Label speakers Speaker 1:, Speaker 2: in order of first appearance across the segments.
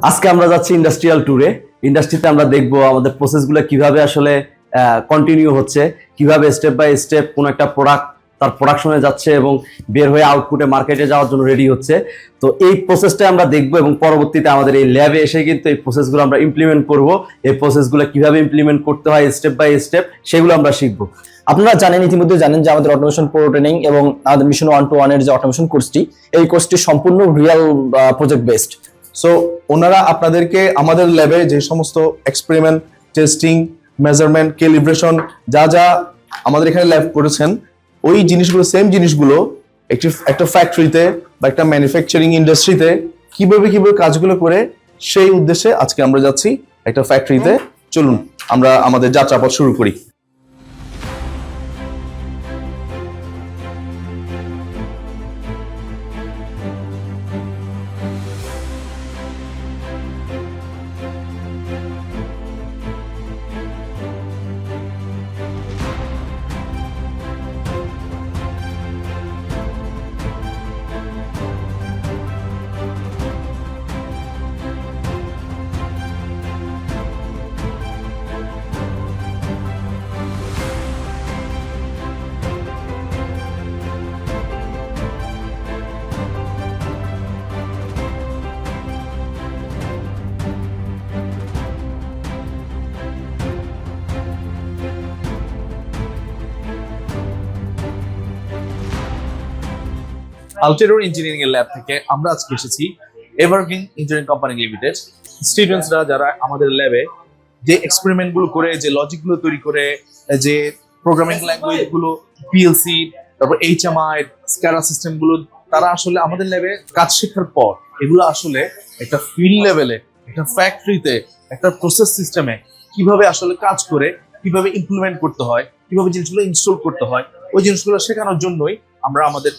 Speaker 1: আজকে আমরা যাচ্ছি ইন্ডাস্ট্রিয়াল ট্যুরে। ইন্ডাস্ট্রিতে আমরা দেখবো আমাদের প্রসেসগুলো কিভাবে আসলে কন্টিনিউ হচ্ছে, কিভাবে স্টেপ বাই স্টেপ কোন একটা প্রোডাক্ট তার প্রোডাকশনে যাচ্ছে এবং বের হয়ে আউটপুটে মার্কেটে যাওয়ার জন্য রেডি হচ্ছে। তো এই প্রসেসটা আমরা দেখবো এবং পরবর্তীতে আমাদের এই ল্যাবে এসে কিন্তু এই প্রসেসগুলো আমরা ইমপ্লিমেন্ট করব। এই প্রসেসগুলো কিভাবে ইমপ্লিমেন্ট করতে হয় স্টেপ বাই স্টেপ সেগুলো আমরা শিখবো।
Speaker 2: আপনারা জানেন, ইতিমধ্যে জানেন যে আমাদের অটোমেশন প্রো ট্রেনিং এবং আমাদের মিশন 1-to-1 এর যে অটোমেশন কোর্সটি, এই কোর্সটি সম্পূর্ণ রিয়েল প্রজেক্ট বেসড।
Speaker 3: সো ওনারা আপনাদেরকে আমাদের ল্যাবে যে সমস্ত এক্সপেরিমেন্ট, টেস্টিং, মেজারমেন্ট, ক্যালিব্রেশন যা যা আমাদের এখানে ল্যাব করেছেন, ওই জিনিসগুলো সেম জিনিসগুলো একটা ফ্যাক্টরিতে বা একটা ম্যানুফ্যাকচারিং ইন্ডাস্ট্রিতে কিভাবে কাজগুলো করে সেই উদ্দেশ্যে আজকে আমরা যাচ্ছি একটা ফ্যাক্টরিতে। চলুন আমরা আমাদের যাত্রাপথ শুরু করি।
Speaker 4: Ulterior Engineering এর ল্যাব থেকে আমরা আজকে এসেছি Evergreen ইঞ্জিনিয়ারিং কোম্পানি লিমিটেড। স্টুডেন্টসরা যারা আমাদের ল্যাবে যে এক্সপেরিমেন্ট গুলো করে, যে লজিক গুলো তৈরি করে, যে প্রোগ্রামিং ল্যাঙ্গুয়েজ গুলো, পিএলসি, তারপর এইচএমআই, স্ক্যাডা সিস্টেম গুলো, তারা আসলে আমাদের ল্যাবে কাজ শেখার পর এগুলো আসলে একটা ফিল্ড লেভেলে, একটা ফ্যাক্টরিতে, একটা প্রসেস সিস্টেমে কিভাবে আসলে কাজ করে, কিভাবে ইমপ্লিমেন্ট করতে হয়, কিভাবে জিনিসগুলো ইনস্টল করতে হয়, ওই জিনিসগুলো শেখানোর জন্যই আমরা আমাদের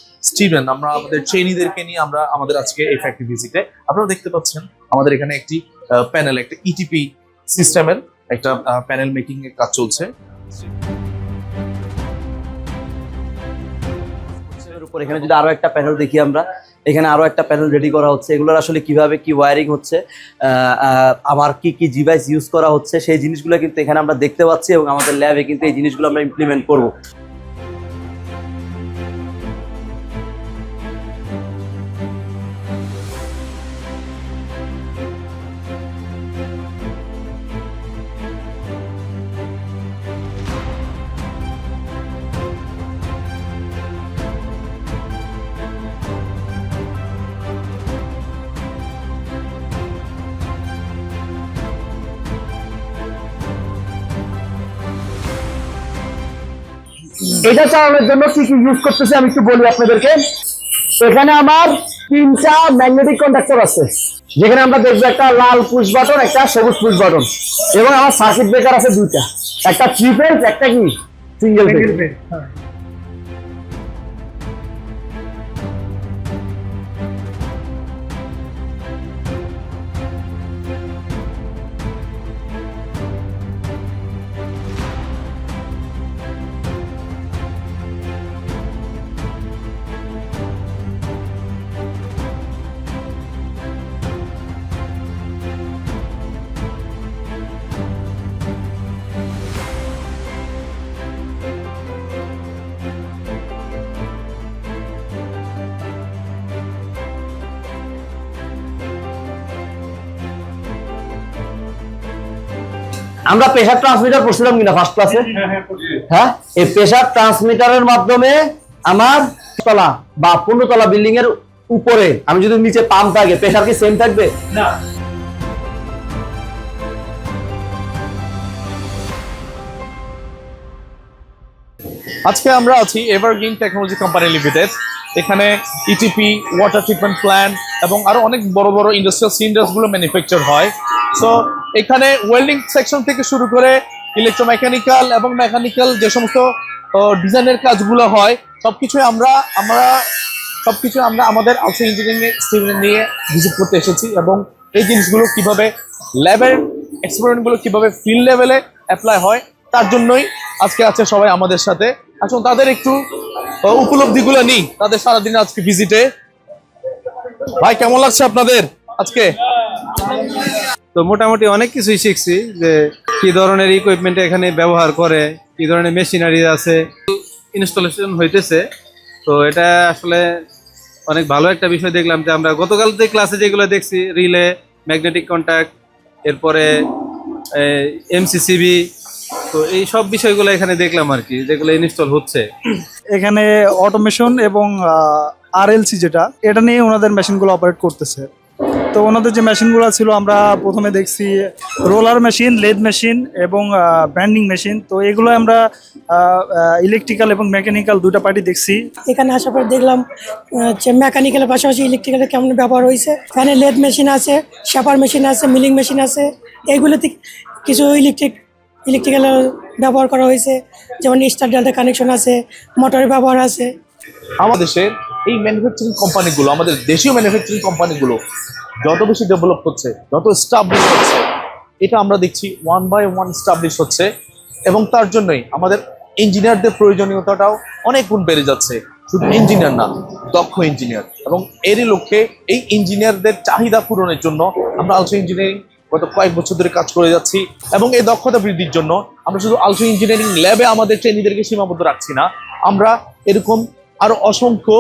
Speaker 4: আমাদের ট্রেনিদেরকে নিয়ে আমরা আমাদের আজকে এই ফ্যাক্টরি ভিজিটে। আপনারা দেখতে পাচ্ছেন আমাদের এখানে একটি প্যানেল, একটা ইটিপি সিস্টেমের একটা প্যানেল মেকিং এর কাজ চলছে।
Speaker 1: এখানে যদি আরো একটা প্যানেল দেখি আমরা, এখানে আরো একটা প্যানেল রেডি করা হচ্ছে। এগুলোর আসলে কিভাবে কি ওয়্যারিং হচ্ছে, আমার কি কি ডিভাইস ইউজ করা হচ্ছে, সেই জিনিসগুলো কিন্তু এখানে আমরা দেখতে পাচ্ছি এবং আমাদের ল্যাবে কিন্তু এই জিনিসগুলো আমরা ইমপ্লিমেন্ট করবো।
Speaker 2: এটা চালানোর জন্য কি কি ইউজ করতেছি আমি একটু বলি আপনাদেরকে। এখানে আমার 3টা ম্যাগনেটিক কন্ডাক্টর আছে, যেখানে আমরা দেখবো একটা লাল পুশ বাটন, একটা সবুজ পুশ বাটন, এবং আমার সার্কিট ব্রেকার আছে 2টা, একটা 3 ফেজ, একটা কি সিঙ্গেল ফেজ। আমরা প্রেসার ট্রান্সমিটার পড়ছিলাম কিনা ফার্স্ট ক্লাসে? হ্যাঁ, এই প্রেসার ট্রান্সমিটারের মাধ্যমে আমার তলা বা 15 তলা বিল্ডিং এর উপরে আমি যদি নিচে পাম্প থাকে, প্রেসার কি সেম থাকবে? না।
Speaker 4: আজকে আমরা আছি এভারগ্রিন টেকনোলজি কোম্পানি লিমিটেড। এখানে ইটিপি, ওয়াটার ট্রিটমেন্ট প্ল্যান্ট এবং আরো অনেক বড় বড় ইন্ডাস্ট্রিয়াল সিলিন্ডার্স গুলো ম্যানুফ্যাকচার হয়। সো এখানে ওয়েল্ডিং সেকশন থেকে শুরু করে ইলেকট্রোমেকানিক্যাল এবং মেকানিক্যাল যে সমস্ত ডিজাইনের কাজগুলো হয়, সবকিছুই আমরা আমাদের আলট্রিও ইঞ্জিনিয়ারিং এর স্টুডেন্ট নিয়ে ভিজিট করতে এসেছি এবং এই জিনিসগুলো কিভাবে ল্যাবের এক্সপেরিমেন্ট গুলো কিভাবে ফিল্ড লেভেলে অ্যাপ্লাই হয় তার জন্যই আজকে আছে সবাই আমাদের সাথে। আসুন তাদের একটু উপলব্ধিগুলো নিই তাদের সারাদিন আজকে ভিজিটে। ভাই কেমন লাগছে আপনাদের আজকে?
Speaker 5: তো মোটামুটি অনেক কিছুই শিখছি, যে কি ধরনের ইকুইপমেন্ট এখানে ব্যবহার করে, কি ধরনের মেশিনারি আছে, ইনস্টলেশন হইতেছে। তো এটা আসলে অনেক ভালো একটা বিষয় দেখলাম, যে আমরা গতকাল যে ক্লাসে যেগুলো দেখছি, রিলে, ম্যাগনেটিক কন্ট্যাক্ট, এরপরে এমসিসিবি, তো এই সব বিষয়গুলো এখানে দেখলাম আর কি, যেগুলো ইনস্টল হচ্ছে
Speaker 6: এখানে। অটোমেশন এবং আরএলসি যেটা, এটা নিয়ে ওনাদের মেশিনগুলো অপারেট করতেছে। তো ওনাদের যে মেশিনগুলো ছিল, আমরা প্রথমে দেখছি রোলার মেশিন, লেদ মেশিন এবং ব্যান্ডিং মেশিন। তো এগুলো আমরা ইলেকট্রিক্যাল এবং মেকানিক্যাল দুটো পার্টি দেখছি।
Speaker 7: এখানে আসার পর দেখলাম যে মেকানিক্যালের পাশাপাশি ইলেকট্রিক্যালের কেমন ব্যবহার হয়েছে। এখানে লেদ মেশিন আছে, শেপার মেশিন আছে, মিলিং মেশিন আছে। এইগুলোতে কিছু ইলেকট্রিক্যালের ব্যবহার করা হয়েছে, যেমন স্টার ডেল্টা কানেকশন আছে, মোটরের ব্যবহার আছে।
Speaker 4: আমাদের দেশের এই ম্যানুফ্যাকচারিং কোম্পানিগুলো, আমাদের দেশীয় ম্যানুফ্যাকচারিং কোম্পানিগুলো যত বেশি ডেভেলপ হচ্ছে, যত স্টাবলিশ হচ্ছে, এটা আমরা দেখছি ওয়ান বাই ওয়ান স্টাবলিশ হচ্ছে, এবং তার জন্যই আমাদের ইঞ্জিনিয়ারদের প্রয়োজনীয়তাটাও অনেক গুণ বেড়ে যাচ্ছে। শুধু ইঞ্জিনিয়ার না, দক্ষ ইঞ্জিনিয়ার, এবং এরই লক্ষ্যে এই ইঞ্জিনিয়ারদের চাহিদা পূরণের জন্য আমরা আলট্রা ইঞ্জিনিয়ারিং গত কয়েক বছর ধরে কাজ করে যাচ্ছি। এবং এই দক্ষতা বৃদ্ধির জন্য আমরা শুধু আলট্রা ইঞ্জিনিয়ারিং ল্যাবে আমাদের ট্রেনিদেরকে সীমাবদ্ধ রাখছি না, আমরা এরকম আরো অসংখ্য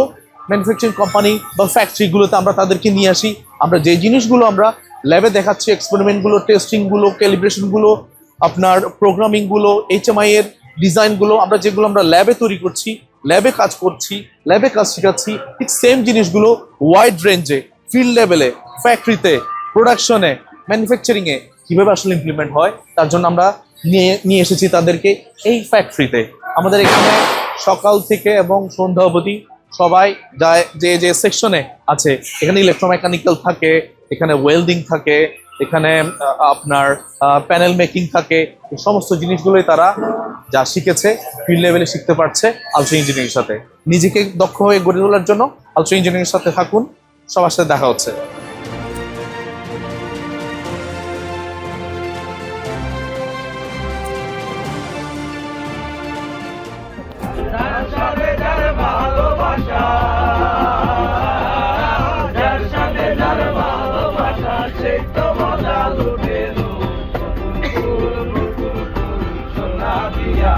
Speaker 4: ম্যানুফ্যাকচারিং কোম্পানি বা ফ্যাক্টরিগুলোতে আমরা তাদেরকে নিয়ে আসি। আমরা যে জিনিসগুলো আমরা ল্যাবে দেখাচ্ছি, এক্সপেরিমেন্টগুলো, টেস্টিংগুলো, ক্যালিব্রেশনগুলো, আপনার প্রোগ্রামিংগুলো, এইচএমআই এর ডিজাইনগুলো, যেগুলো আমরা ল্যাবে তৈরি করছি, ল্যাবে কাজ করছি, ল্যাবে কাজ শেখাচ্ছি, ঠিক সেম জিনিসগুলো ওয়াইড রেঞ্জে, ফিল্ড লেভেলে, ফ্যাক্টরিতে, প্রোডাকশনে, ম্যানুফ্যাকচারিংয়ে কীভাবে আসলে ইমপ্লিমেন্ট হয়, তার জন্য আমরা নিয়ে এসেছি তাদেরকে এই ফ্যাক্টরিতে। আমাদের এখানে সকাল থেকে এবং সন্ধ্যা অবধি সবাই যায়, যে সেকশনে আছে, এখানে ইলেকট্রোমেকানিক্যাল থাকে, এখানে ওয়েল্ডিং থাকে, এখানে আপনার প্যানেল মেকিং থাকে। এই সমস্ত জিনিসগুলোই তারা যা শিখেছে ফিল্ড লেভেলে শিখতে পারছে আলট্রা ইঞ্জিনিয়ারিং সাথে। নিজেকে দক্ষ হয়ে গড়ে তোলার জন্য আলট্রা ইঞ্জিনিয়ারিং সাথে থাকুন। সবার সাথে দেখা হচ্ছে।
Speaker 8: সোনা দিয়া